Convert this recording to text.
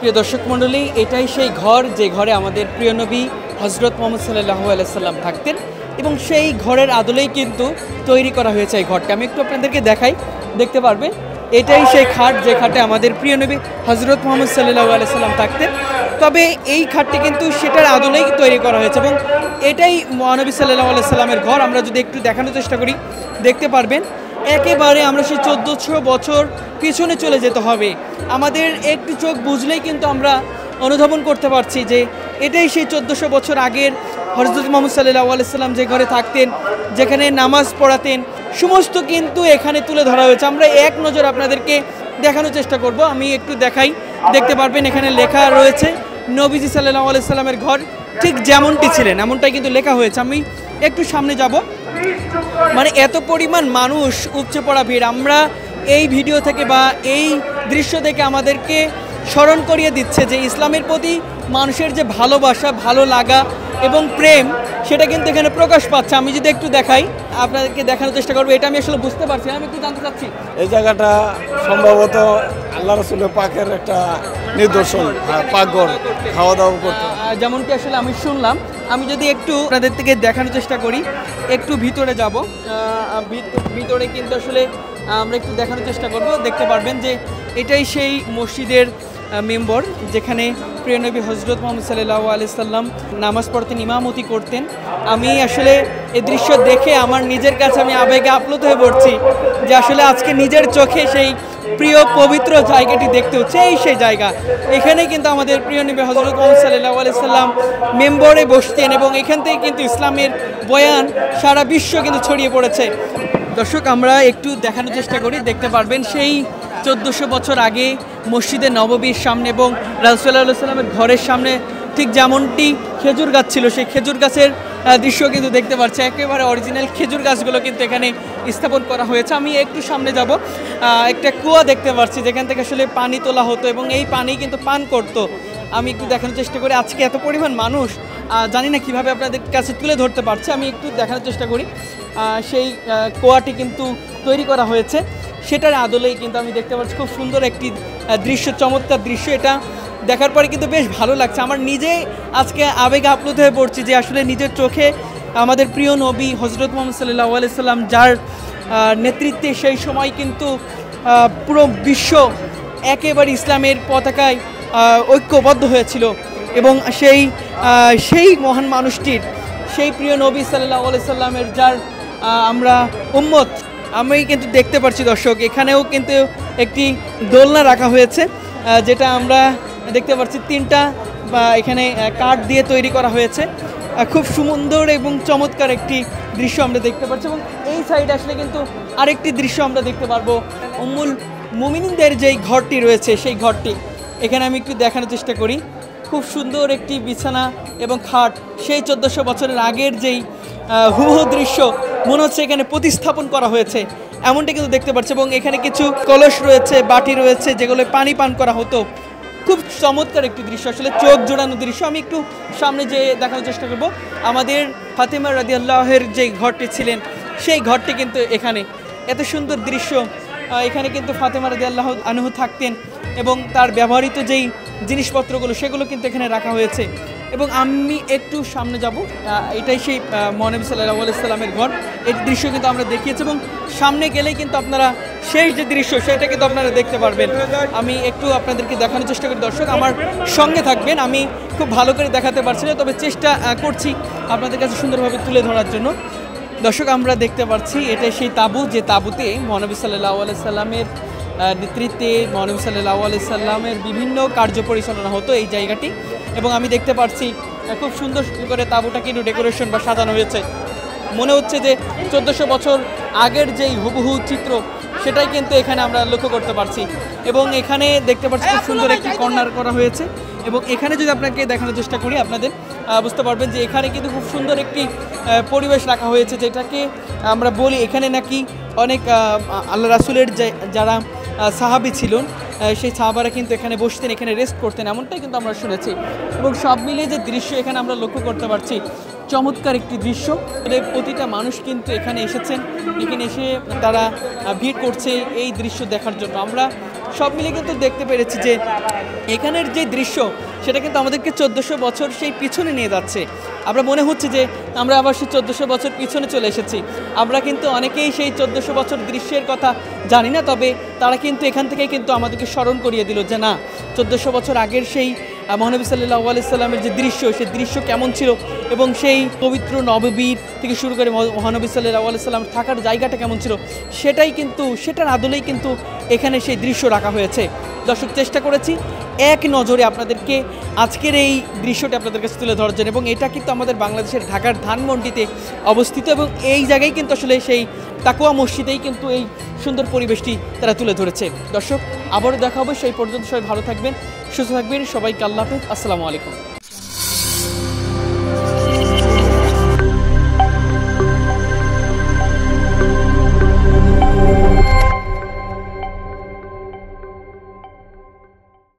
প্রিয় দর্শক মণ্ডলী, এটাই সেই ঘর যে ঘরে আমাদের প্রিয় নবী হযরত মুহাম্মদ সাল্লাল্লাহু আলাইহি সাল্লাম থাকতেন এবং সেই ঘরের আদলেই কিন্তু তৈরি করা হয়েছে এই ঘরটা। আমি একটু আপনাদেরকে দেখাই, দেখতে পারবেন এটাই সেই খাট যে খাটে আমাদের প্রিয় নবী হযরত মুহাম্মদ সাল্লাল্লাহু আলাইহি সাল্লাম থাকতেন। তবে এই খাটটি কিন্তু সেটার আদলেই তৈরি করা হয়েছে এবং এটাই মহানবী সাল্লাল্লাহু আলাইহি সাল্লামের ঘর। আমরা যদি একটু দেখানোর চেষ্টা করি দেখতে পারবেন একেবারে আমরা সেই 1400 বছর পিছনে চলে যেতে হবে। আমাদের একটু চোখ বুঝলেই কিন্তু আমরা অনুধাবন করতে পারছি যে এটাই সেই 1400 বছর আগের হযরত মুহাম্মদ সাল্লাল্লাহু আলাইহি সাল্লাম যে ঘরে থাকতেন, যেখানে নামাজ পড়াতেন, সমস্ত কিন্তু এখানে তুলে ধরা হয়েছে। আমরা এক নজর আপনাদেরকে দেখানোর চেষ্টা করব। আমি একটু দেখাই, দেখতে পারবেন এখানে লেখা রয়েছে নবীজি সাল্লাল্লাহু আলাইহি সাল্লামের ঘর ঠিক যেমনটি ছিলেন এমনটাই কিন্তু লেখা হয়েছে। আমি একটু সামনে যাব, মানে এত পরিমাণ মানুষ, উপচে পড়া ভিড়। আমরা এই ভিডিও থেকে বা এই দৃশ্য থেকে আমাদেরকে স্মরণ করিয়ে দিচ্ছে যে ইসলামের প্রতি মানুষের যে ভালোবাসা, ভালো লাগা এবং প্রেম, সেটা কিন্তু এখানে প্রকাশ পাচ্ছে। আমি যদি একটু দেখাই, আপনাদেরকে দেখানোর চেষ্টা করবো। এটা আমি আসলে বুঝতে পারছি না, আমি একটু জানতে চাচ্ছি এই জায়গাটা সম্ভবত আল্লাহ রাসূলের পাকের একটা নিদর্শন, পাকঘর, খাওয়া দাওয়া করতে, যেমনটি আসলে আমি শুনলাম। আমি যদি একটু আপনাদের থেকে দেখানোর চেষ্টা করি, একটু ভিতরে যাব, ভিতরে কিন্তু আসলে আমরা একটু দেখানোর চেষ্টা করব। দেখতে পারবেন যে এটাই সেই মসজিদের মেম্বর যেখানে প্রিয় নবী হযরত মুহাম্মদ সাল্লাল্লাহু আলাইহি সাল্লাম নামাজ পড়তেন, ইমামতি করতেন। আমি আসলে এই দৃশ্য দেখে আমার নিজের কাছে আমি আবেগে আপ্লুত হয়ে পড়ছি যে আসলে আজকে নিজের চোখে সেই প্রিয় পবিত্র জায়গাটি দেখতে হচ্ছে। এই সেই জায়গা, এখানেই কিন্তু আমাদের প্রিয় নবী হযরত মুহাম্মদ সাল্লাল্লাহু আলাইহি সাল্লাম মেম্বরে বসতেন এবং এখান থেকে কিন্তু ইসলামের বয়ান সারা বিশ্ব কিন্তু ছড়িয়ে পড়েছে। দর্শক, আমরা একটু দেখানোর চেষ্টা করি, দেখতে পারবেন সেই 1400 বছর আগে মসজিদে নববীর সামনে এবং রাসূল সাল্লাল্লাহু আলাইহি সাল্লামের ঘরের সামনে ঠিক যেমনটি খেজুর গাছ ছিল, সেই খেজুর গাছের দৃশ্য কিন্তু দেখতে পাচ্ছি। একেবারে অরিজিনাল খেজুর গাছগুলো কিন্তু এখানে স্থাপন করা হয়েছে। আমি একটু সামনে যাব, একটা কুয়া দেখতে পাচ্ছি যেখান থেকে আসলে পানি তোলা হতো এবং এই পানি কিন্তু পান করতো। আমি একটু দেখানোর চেষ্টা করি। আজকে এত পরিমাণ মানুষ, জানি না কিভাবে আপনাদের কাছে তুলে ধরতে পারছে। আমি একটু দেখানোর চেষ্টা করি। সেই কুয়াটি কিন্তু তৈরি করা হয়েছে, সেটার আদলেই কিন্তু আমি দেখতে পাচ্ছি খুব সুন্দর একটি দৃশ্য, চমৎকার দৃশ্য। এটা দেখার পরে কিন্তু বেশ ভালো লাগছে। আমার নিজে আজকে আবেগে আপ্লুত হয়ে পড়ছি যে আসলে নিজের চোখে আমাদের প্রিয় নবী হযরত মুহাম্মদ সাল্লাল্লাহু আলাইহি সাল্লাম যার নেতৃত্বে সেই সময় কিন্তু পুরো বিশ্ব একেবারে ইসলামের পতাকায় ঐক্যবদ্ধ হয়েছিল এবং সেই মহান মানুষটির, সেই প্রিয় নবী সাল্লাল্লাহু আলাইহি সাল্লামের যার আমরা উম্মত, আমি কিন্তু দেখতে পাচ্ছি দর্শক এখানেও কিন্তু একটি দোলনা রাখা হয়েছে, যেটা আমরা দেখতে পাচ্ছি 3টা এখানে কাঠ দিয়ে তৈরি করা হয়েছে। খুব সুন্দর এবং চমৎকার একটি দৃশ্য আমরা দেখতে পাচ্ছি এবং এই সাইডে আসলে কিন্তু আরেকটি দৃশ্য আমরা দেখতে পারবো। উম্মুল মুমিনিনদের যেই ঘরটি রয়েছে সেই ঘরটি এখানে আমি একটু দেখানোর চেষ্টা করি। খুব সুন্দর একটি বিছানা এবং খাট, সেই 1400 বছরের আগের যেই হুবহু দৃশ্য মনে হচ্ছে এখানে প্রতিস্থাপন করা হয়েছে, এমনটা কিন্তু দেখতে পাচ্ছি। এবং এখানে কিছু কলস রয়েছে, বাটি রয়েছে যেগুলো পানি পান করা হতো। খুব চমৎকার একটি দৃশ্য, আসলে চোখ জোড়ানো দৃশ্য। আমি একটু সামনে যেয়ে দেখানোর চেষ্টা করব। আমাদের ফাতেমা রাদিয়াল্লাহুর যে ঘরটি ছিলেন সেই ঘরটি কিন্তু এখানে, এত সুন্দর দৃশ্য। এখানে কিন্তু ফাতেমা রাদিয়াল্লাহু আনহু থাকতেন এবং তার ব্যবহৃত যেই জিনিসপত্রগুলো সেগুলো কিন্তু এখানে রাখা হয়েছে। এবং আমি একটু সামনে যাব, এটাই সেই মহানবী সাল্লাল্লাহু আলাইহি সাল্লামের ঘর। এই দৃশ্য কিন্তু আমরা দেখিয়েছি এবং সামনে গেলেই কিন্তু আপনারা সেই যে দৃশ্য সেটা কিন্তু আপনারা দেখতে পারবেন। আমি একটু আপনাদেরকে দেখানোর চেষ্টা করি দর্শক, আমার সঙ্গে থাকবেন। আমি খুব ভালো করে দেখাতে পারছি না, তবে চেষ্টা করছি আপনাদের কাছে সুন্দরভাবে তুলে ধরার জন্য। দর্শক, আমরা দেখতে পাচ্ছি এটাই সেই তাঁবু, যে তাঁবুতে মহানবী সাল্লাল্লাহু আলাইহি সাল্লামের নেতৃত্বে মহানবী সাল্লাল্লাহু আলাইহি সাল্লামের বিভিন্ন কার্য পরিচালনা হতো এই জায়গাটি। এবং আমি দেখতে পাচ্ছি খুব সুন্দর করে তাঁবুটা কিন্তু ডেকোরেশন বা সাজানো হয়েছে। মনে হচ্ছে যে 1400 বছর আগের যেই হুবহু চিত্র সেটাই কিন্তু এখানে আমরা লক্ষ্য করতে পারছি। এবং এখানে দেখতে পাচ্ছি খুব সুন্দর একটি কর্নার করা হয়েছে। এবং এখানে যদি আপনাকে দেখানোর চেষ্টা করি আপনাদের বুঝতে পারবেন যে এখানে কিন্তু খুব সুন্দর একটি পরিবেশ রাখা হয়েছে, যেটাকে আমরা বলি এখানে নাকি অনেক আল্লাহ রাসূলের যারা সাহাবী ছিলেন সেই সাহাবারা কিন্তু এখানে বসতেন, এখানে রেস্ট করতেন, এমনটাই কিন্তু আমরা শুনেছি। এবং সব মিলিয়ে যে দৃশ্য এখানে আমরা লক্ষ্য করতে পারছি, চমৎকার একটি দৃশ্য। প্রতিটা মানুষ কিন্তু এখানে এসেছেন, এখানে এসে তারা ভিড় করছে এই দৃশ্য দেখার জন্য। আমরা সব মিলিয়ে কিন্তু দেখতে পেরেছি যে এখানের যে দৃশ্য সেটা কিন্তু আমাদেরকে 1400 বছর সেই পিছনে নিয়ে যাচ্ছে। আমরা মনে হচ্ছে যে আমরা আবার সেই 1400 বছর পিছনে চলে এসেছি। আমরা কিন্তু অনেকেই সেই 1400 বছর দৃশ্যের কথা জানি না, তবে তারা কিন্তু এখান থেকেই কিন্তু আমাদেরকে স্মরণ করিয়ে দিল যে না, 1400 বছর আগের সেই মহানবী সাল্লাল্লাহু আলাইহি সাল্লামের যে দৃশ্য, সেই দৃশ্য কেমন ছিল এবং সেই পবিত্র নববীর থেকে শুরু করে মহানবী সাল্লাল্লাহু আলাইহি সাল্লাম থাকার জায়গাটা কেমন ছিল, সেটার আদলেই কিন্তু এখানে সেই দৃশ্য রাখা হয়েছে। দর্শক, চেষ্টা করেছি এক নজরে আপনাদেরকে আজকের এই দৃশ্যটা আপনাদের কাছে তুলে ধরার জন্য, এবং এটা কিন্তু আমাদের বাংলাদেশের ঢাকার ধানমন্ডিতে অবস্থিত, এবং এই জায়গায় কিন্তু আসলে সেই তাকওয়া মসজিদেই কিন্তু এই সুন্দর পরিবেশটি তারা তুলে ধরেছে। দর্শক, আবারও দেখা হবে, সেই পর্যন্ত সবাই ভালো থাকবেন, সুস্থ থাকবেন, সবাইকে আল্লাহ হাফেজ, আসসালামু আলাইকুম।